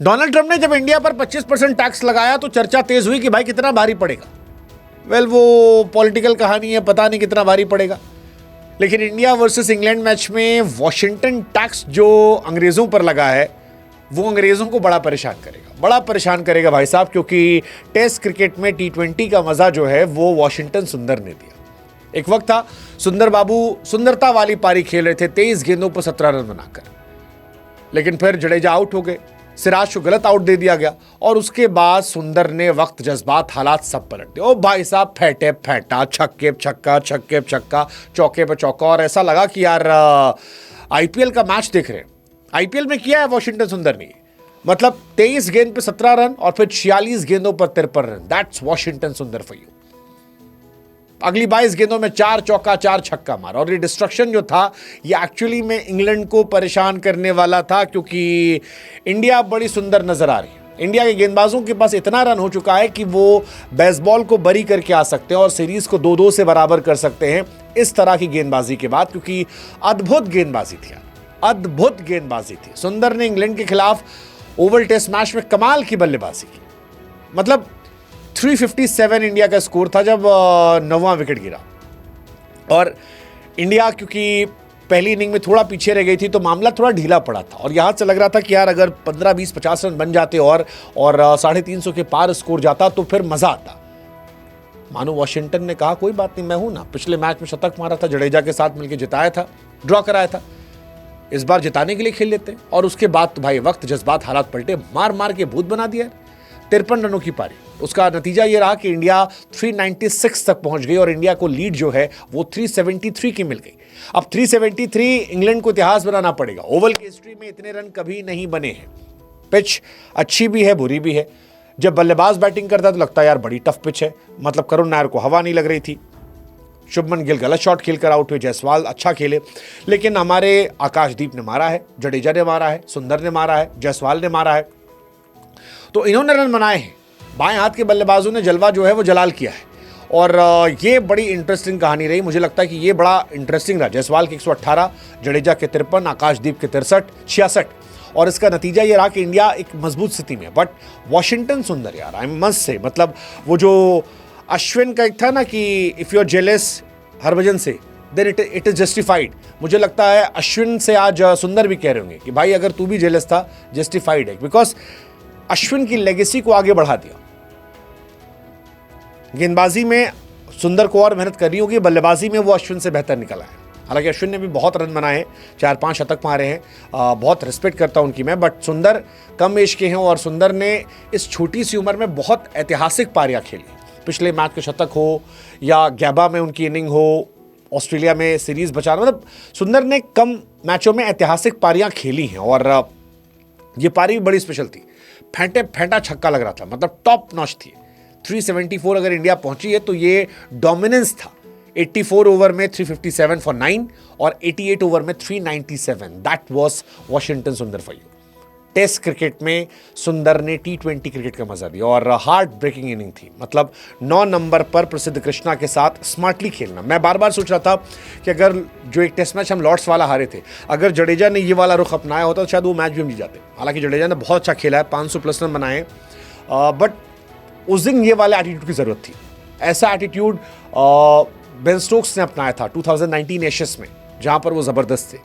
Donald Trump ने जब India पर 25% टैक्स लगाया तो चर्चा तेज हुई कि भाई कितना भारी पड़ेगा। वो पॉलिटिकल कहानी है, पता नहीं कितना भारी पड़ेगा। लेकिन इंडिया वर्सेस इंग्लैंड मैच में वॉशिंगटन टैक्स जो अंग्रेजों पर लगा है वो अंग्रेजों को बड़ा परेशान करेगा भाई साहब, क्योंकि टेस्ट क्रिकेट में T20 का मजा जो है वो वॉशिंगटन सुंदर ने दिया। एक वक्त था सुंदर बाबू सुंदरता वाली पारी खेल रहे थे 23 गेंदों पर 17 रन बनाकर, लेकिन फिर जडेजा आउट हो गए, सिराज को गलत आउट दे दिया गया और उसके बाद सुंदर ने वक्त जज्बात हालात सब पलट दिए। ओ भाई साहब फेंटे फेंटा, छक्के छक्का, छक्के छक्का, चौके पे चौका, और ऐसा लगा कि यार आईपीएल का मैच देख रहे हैं। आईपीएल में किया है वॉशिंगटन सुंदर ने, मतलब 23 गेंद पे 17 रन और फिर 46 गेंदों पर 53 रन। दैट्स वॉशिंगटन सुंदर फॉर यू। अगली 22 गेंदों में 4 चौका 4 छक्का मारा, और ये डिस्ट्रक्शन जो था ये एक्चुअली में इंग्लैंड को परेशान करने वाला था, क्योंकि इंडिया बड़ी सुंदर नजर आ रही है। इंडिया के गेंदबाजों के पास इतना रन हो चुका है कि वो बेसबॉल को बरी करके आ सकते हैं और सीरीज को 2-2 से बराबर कर सकते हैं इस तरह की गेंदबाजी के बाद, क्योंकि अद्भुत गेंदबाजी थी। सुंदर ने इंग्लैंड के खिलाफ ओवल टेस्ट मैच में कमाल की बल्लेबाजी की। मतलब 357 इंडिया का स्कोर था जब 9वां विकेट गिरा, और इंडिया क्योंकि पहली इनिंग में थोड़ा पीछे रह गई थी तो मामला थोड़ा ढीला पड़ा था, और यहां से लग रहा था कि यार अगर 15, 20, 50 रन बन जाते और 350 के पार स्कोर जाता तो फिर मजा आता। मानो वॉशिंगटन ने कहा कोई बात नहीं, मैं हूं ना, पिछले मैच में शतक मारा था, जडेजा के साथ मिलकर जिताया था, ड्रॉ कराया था, इस बार जिताने के लिए खेल लेते हैं। और उसके बाद तो भाई वक्त जज्बात हालात पलटे, मार मार के भूत बना दिया। 53 रनों की पारी, उसका नतीजा ये रहा कि इंडिया 396 तक पहुंच गई और इंडिया को लीड जो है वो 373 की मिल गई। अब 373 इंग्लैंड को इतिहास बनाना पड़ेगा। ओवल की हिस्ट्री में इतने रन कभी नहीं बने हैं। पिच अच्छी भी है, बुरी भी है। जब बल्लेबाज बैटिंग करता है तो लगता है यार बड़ी टफ पिच है, मतलब करुण नायर को हवा नहीं लग रही थी, शुभमन गिल गलत शॉट खेलकर आउट हुए, जायसवाल अच्छा खेले, लेकिन हमारे आकाशदीप ने मारा है, जडेजा ने मारा है, सुंदर ने मारा है, जायसवाल ने मारा है, तो इन्होंने रन बनाए हैं। बाएं हाथ के बल्लेबाजों ने जलवा जो है वो जलाल किया है, और ये बड़ी इंटरेस्टिंग कहानी रही। मुझे लगता है कि ये बड़ा इंटरेस्टिंग रहा। जायसवाल के 118, जडेजा के 53, आकाशदीप के 63, 66, और इसका नतीजा ये रहा कि इंडिया एक मजबूत स्थिति में। बट वॉशिंगटन सुंदर यार, आई मस्ट से, मतलब वो जो अश्विन का एक था ना कि if you are jealous Harbhajan से देन इट इज जस्टिफाइड, मुझे लगता है अश्विन से आज सुंदर भी कह रहे होंगे कि भाई अगर तू भी जेलस था जस्टिफाइड है, बिकॉज अश्विन की लेगेसी को आगे बढ़ा दिया। गेंदबाजी में सुंदर को और मेहनत करनी होगी, बल्लेबाजी में वो अश्विन से बेहतर निकला है। हालांकि अश्विन ने भी बहुत रन बनाए हैं, 4-5 शतक मारे हैं, बहुत रिस्पेक्ट करता हूं उनकी मैं, बट सुंदर कम एज के हैं और सुंदर ने इस छोटी सी उम्र में बहुत ऐतिहासिक पारियां खेली। पिछले मैच के शतक हो या गैबा में उनकी इनिंग हो, ऑस्ट्रेलिया में सीरीज बचाना, मतलब सुंदर ने कम मैचों में ऐतिहासिक पारियां खेली हैं, और ये पारी भी बड़ी स्पेशल थी। फेंटे फेंटा छक्का लग रहा था, मतलब टॉप नॉच थी। 374 अगर इंडिया पहुंची है तो ये डोमिनेंस था। 84 ओवर में 357 फॉर 9 और 88 ओवर में 397। दैट वाज वॉशिंगटन सुंदर फॉर यू। टेस्ट क्रिकेट में सुंदर ने T20 क्रिकेट का मजा दिया, और हार्ट ब्रेकिंग इनिंग थी। मतलब 9 नंबर पर प्रसिद्ध कृष्णा के साथ स्मार्टली खेलना। मैं बार बार सोच रहा था कि अगर जो एक टेस्ट मैच हम लॉर्ड्स वाला हारे थे, अगर जडेजा ने ये वाला रुख अपनाया होता तो शायद वो मैच भी हम जीत जाते। हालांकि जडेजा ने बहुत अच्छा खेला है, 500+ रन बनाए, बट उस दिन ये वाले एटीट्यूड की जरूरत थी। ऐसा एटीट्यूड बेन स्टोक्स ने अपनाया था 2019 एशेस में, जहां पर वो जबरदस्त थे।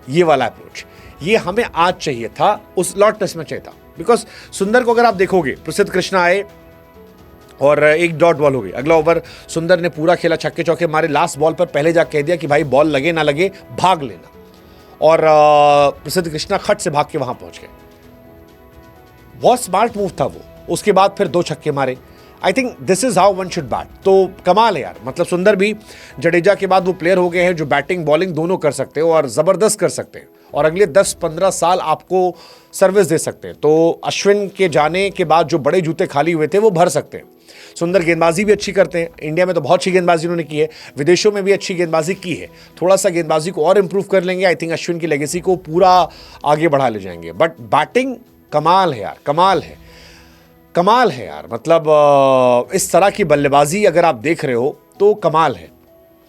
ये वाला अप्रोच ये हमें आज चाहिए था, उस लॉर्ड टेस्ट में चाहिए था। बिकॉज सुंदर को अगर आप देखोगे, प्रसिद्ध कृष्णा आए और एक डॉट बॉल हो गई, अगला ओवर सुंदर ने पूरा खेला, छक्के चौके मारे, लास्ट बॉल पर पहले जा कह दिया कि भाई बॉल लगे ना लगे भाग लेना, और प्रसिद्ध कृष्णा खट से भाग के वहां पहुंच गए। बहुत स्मार्ट मूव था वो। उसके बाद फिर 2 छक्के मारे। I think this is how one should bat. तो कमाल है यार, मतलब सुंदर भी जडेजा के बाद वो प्लेयर हो गए हैं जो बैटिंग बॉलिंग दोनों कर सकते हो और जबरदस्त कर सकते हैं, और अगले 10-15 साल आपको सर्विस दे सकते हैं। तो अश्विन के जाने के बाद जो बड़े जूते खाली हुए थे वो भर सकते हैं। सुंदर गेंदबाजी भी अच्छी करते हैं, इंडिया में तो बहुत अच्छी गेंदबाजी उन्होंने की है, विदेशों में भी अच्छी गेंदबाजी की है। थोड़ा सा गेंदबाजी को और इंप्रूव कर लेंगे, आई थिंक अश्विन की लेगेसी को पूरा आगे बढ़ा ले जाएंगे। बट बैटिंग कमाल है यार, कमाल है यार। मतलब इस तरह की बल्लेबाजी अगर आप देख रहे हो तो कमाल है।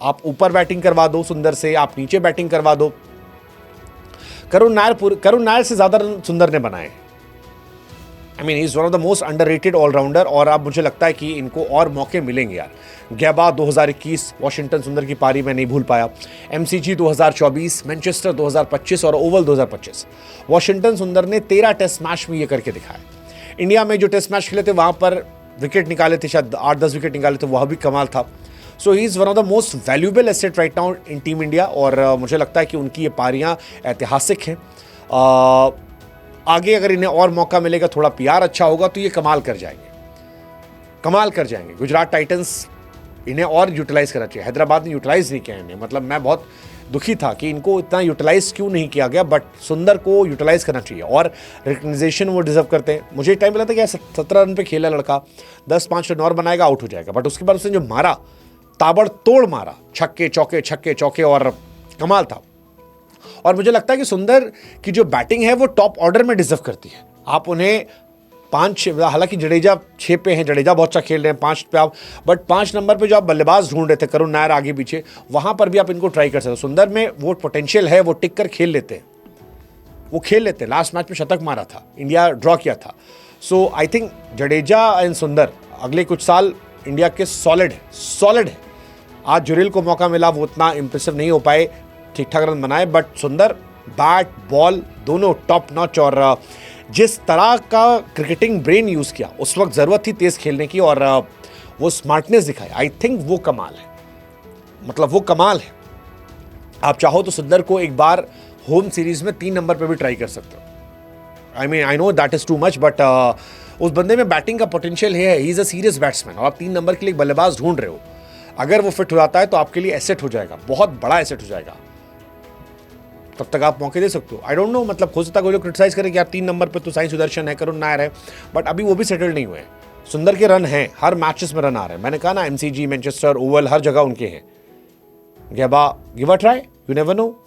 आप ऊपर बैटिंग करवा दो सुंदर से, आप नीचे बैटिंग करवा दो। करुण नायर से ज्यादा रन सुंदर ने बनाए। I mean is one of the most underrated allrounder, और अब मुझे लगता है कि इनको और मौके मिलेंगे यार। गैबा 2021, वॉशिंगटन सुंदर की पारी में नहीं भूल पाया। MCG 2024, मैनचेस्टर 2025 और ओवल 2025। वॉशिंगटन सुंदर ने 13 टेस्ट मैच में ये करके दिखाया। इंडिया में जो टेस्ट मैच खेले थे वहाँ पर विकेट निकाले थे, शायद 8-10 विकेट निकाले थे, वह भी कमाल था। So he is one of the most valuable asset right now in team India, और मुझे लगता है कि उनकी ये पारियाँ ऐतिहासिक हैं। आगे अगर इन्हें और मौका मिलेगा, थोड़ा PR अच्छा होगा, तो ये कमाल कर जाएंगे। गुजरात टाइटंस इन्हें और यूटिलाइज करना चाहिए। हैदराबाद ने यूटिलाइज नहीं किया इन्हें, मतलब मैं बहुत दुखी था कि इनको इतना यूटिलाइज क्यों नहीं किया गया, बट सुंदर को यूटिलाइज करना चाहिए और रिकग्नाइजेशन वो डिजर्व करते हैं। मुझे एक टाइम मिला था कि 17 रन पे खेला लड़का, 10-5 रन और बनाएगा, आउट हो जाएगा, बट उसके बाद उसने जो मारा, ताबड़तोड़ मारा, छक्के चौके और कमाल था। और मुझे लगता है कि सुंदर की जो बैटिंग है वो टॉप ऑर्डर में डिजर्व करती है। आप उन्हें 5, हालांकि जडेजा 6 पे हैं, जडेजा बहुत अच्छा खेल रहे हैं 5 पे आप, बट 5 नंबर पे जो आप बल्लेबाज ढूंढ रहे थे, करुण नायर आगे पीछे, वहां पर भी आप इनको ट्राई कर सकते हो। सुंदर में वो पोटेंशियल है, वो टिक कर खेल लेते हैं। लास्ट मैच में शतक मारा था, इंडिया ड्रॉ किया था। सो आई थिंक जडेजा एंड सुंदर अगले कुछ साल इंडिया के सॉलिड है। आज जुरेल को मौका मिला, वो उतना इंप्रेसिव नहीं हो पाए, ठीक ठाक रन बनाए, बट सुंदर बैट बॉल दोनों टॉप नॉच, और जिस तरह का क्रिकेटिंग ब्रेन यूज़ किया उस वक्त ज़रूरत थी तेज़ खेलने की, और वो स्मार्टनेस दिखाई। आई थिंक वो कमाल है। आप चाहो तो सुंदर को एक बार होम सीरीज़ में 3 नंबर पे भी ट्राई कर सकते हो। I know that is too much, but उस बंदे में बैटिंग का पोटेंशियल है। He is a serious batsman, और आप 3 नंबर के लिए बल्लेबाज ढूंढ रहे हो। अगर वो फिट हो जाता है तो आपके लिए एसेट हो जाएगा, बहुत बड़ा एसेट हो जाएगा। तब तक आप मौके दे सकते हो। आई डोंट नो, मतलब हो सकता है कोई लोग क्रिटिसाइज करे कि आप 3 नंबर पे तो साई सुदर्शन है, करुण नायर है, बट अभी वो भी सेटल नहीं हुए हैं। सुंदर के रन हैं, हर मैचेस में रन आ रहे हैं। मैंने कहा ना, MCG, मैनचेस्टर, ओवल, हर जगह उनके हैं। गैबा, give a try, you never know.